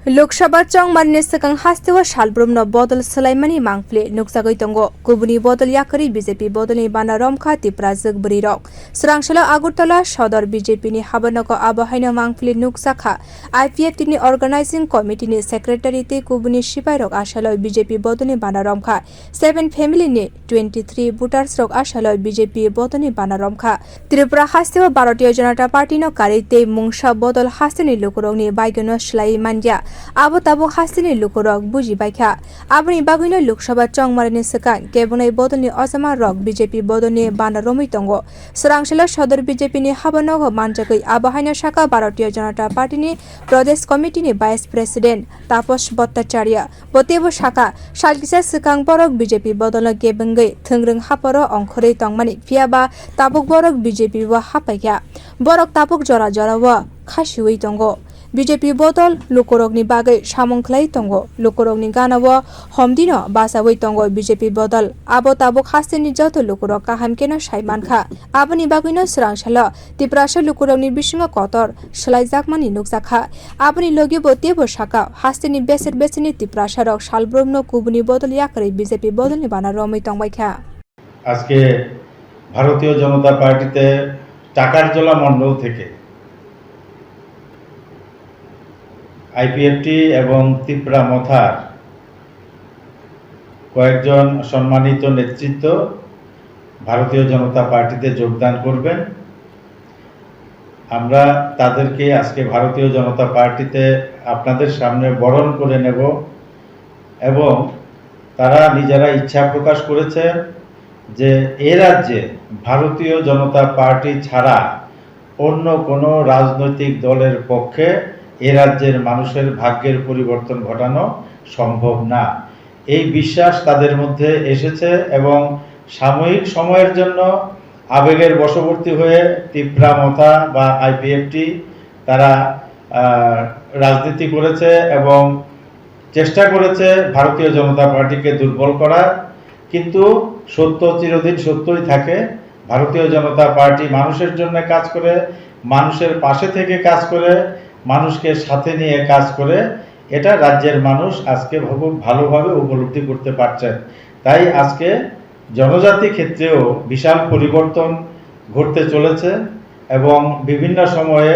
Loksobha chongmarini swkang haste o salbrom no bodol swlaimani mangpili nukjagwi tongo Kubuni bodol yakarwi BJP bodolni bana romkha tiprajwk bwrwi rok srangsalo Agartala sodor BJP ni habanogo abahaino mangpili nukjakha IPFT ni organizing committee ni secretary te Kubuni sipai rok asalo BJP bodolni bana romkha 7 family ni 23 voters rok asalo BJP bodolni bana romkha Tripura haste o Bharatiya Janata Party no kari te mungsa bodol haste ni lukurok ni baigono swlaimani abo tabo hastini lukurok buji baikha aboni bagino Loksobha chongmarini swkang kebonai bodolni ojama rok BJP bodolni bana romwi tongo srangsalo sodor BJP ni habanogo manjakoi abahaino shaka Bharatiya Janata Party ni Pradesh Committee ni Vice President Taposh Bhattacharya botebo shaka salkisa swkang borok BJP bodolno gebengoi thongrung haporo ongkhorei tongmani phiaba tabuk borok BJP wa hapaikha borok tabuk jora jora wa khasiwi tongo BJP bodol lukurokni bagai samung khlai tongo lukurokni gana wo homdino basawi tongo BJP bodol abo tabuk hasteni joto lukurok kaham keno saimankha aboni bagino srangsalo tiprasha lukurokni bisingo kotor swlaijakmani nukjakha aboni logi botebo shaka hasteni beseni tiprasha rok salbrom no Kubuni bodol yakarwi BJP bodolni bana romwi tongbaikha আজকে ভারতীয় জনতা পার্টিতে টাকারজলা মণ্ডল থেকে IPFT এবং ত্রিপুরা মথার কয়েকজন সম্মানিত নেতৃত্ব ভারতীয় জনতা পার্টিতে যোগদান করবেন। আমরা তাদেরকে আজকে ভারতীয় জনতা পার্টিতে আপনাদের সামনে বরণ করে নেব এবং তারা নিজেরা ইচ্ছা প্রকাশ করেছে যে এই রাজ্যে ভারতীয় জনতা পার্টি ছাড়া অন্য কোনো রাজনৈতিক দলের পক্ষে এ রাজ্যের মানুষের ভাগ্যের পরিবর্তন ঘটানো সম্ভব না। এই বিশ্বাস তাদের মধ্যে এসেছে এবং সাময়িক সময়ের জন্য আবেগের বশবর্তী হয়ে ত্রিপুরা মথা বা আইপিএফটি তারা রাজনীতি করেছে এবং চেষ্টা করেছে ভারতীয় জনতা পার্টিকে দুর্বল করার, কিন্তু সত্য চিরদিন সত্যই থাকে। ভারতীয় জনতা পার্টি মানুষের জন্য কাজ করে, মানুষের পাশে থেকে কাজ করে, মানুষকে সাথে নিয়ে কাজ করে, এটা রাজ্যের মানুষ আজকে ভালোভাবে উপলব্ধি করতে পারছেন। তাই আজকে জনজাতি ক্ষেত্রেও বিশাল পরিবর্তন ঘটতে চলেছে এবং বিভিন্ন সময়ে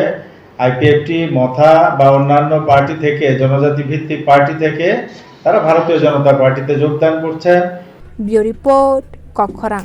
আইপিএফটি মথা বা অন্যান্য পার্টি থেকে জনজাতি ভিত্তিক পার্টি থেকে তারা ভারতীয় জনতা পার্টিতে যোগদান করছে। Bureau report কক্ষরাং।